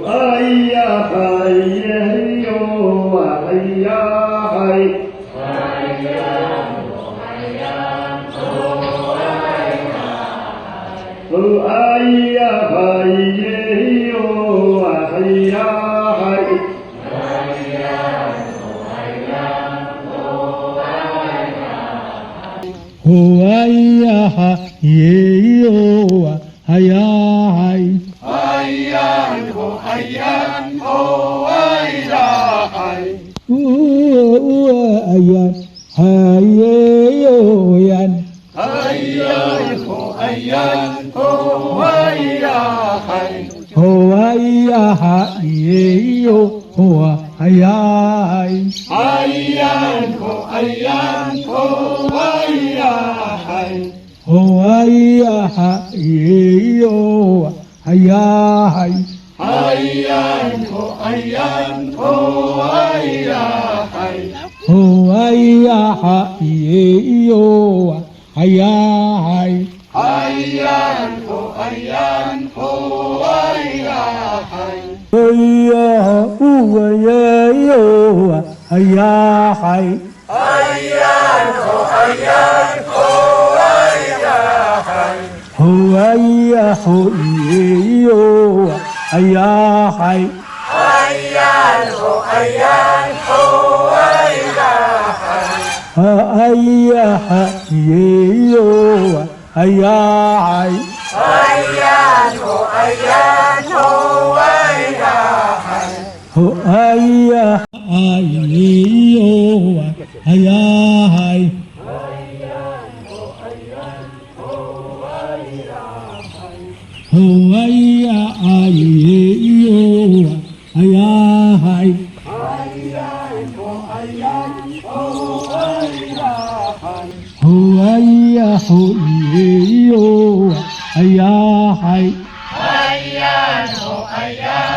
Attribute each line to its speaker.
Speaker 1: ayya hayya yo hayya hay hayya hayya ayya hayya yo hayya hay
Speaker 2: Hoaya ha ye yo haya hai
Speaker 1: hayyan ho hayyan ho hayya hay
Speaker 2: ayan haye yo yan
Speaker 1: hayyan ho hayyan ho hayya hay
Speaker 2: hoaya ha ye yo hoa haya hai
Speaker 1: hayyan ho hayyan ho hayya hay
Speaker 2: hoaya ha ye yo haya hai
Speaker 1: hayyan ho hayyan ho hayya hay
Speaker 2: hoaya ha ye yo haya hai
Speaker 1: hayyan ho hayyan ho hayya hay
Speaker 2: hoaya uya yo haya hai
Speaker 1: hayyan ho hayyan ho hayya hay
Speaker 2: hoaya ho ye yo haya hai
Speaker 1: hayyan ho hayyan ho hayya hay
Speaker 2: hoaya ha ye yo haya hai
Speaker 1: hayyan ho hayyan ho hayya hay
Speaker 2: hoaya ye yo haya hai hoaya ye yo haya hai hoaya ho ye yo haya hai
Speaker 1: hayyan ho hayyan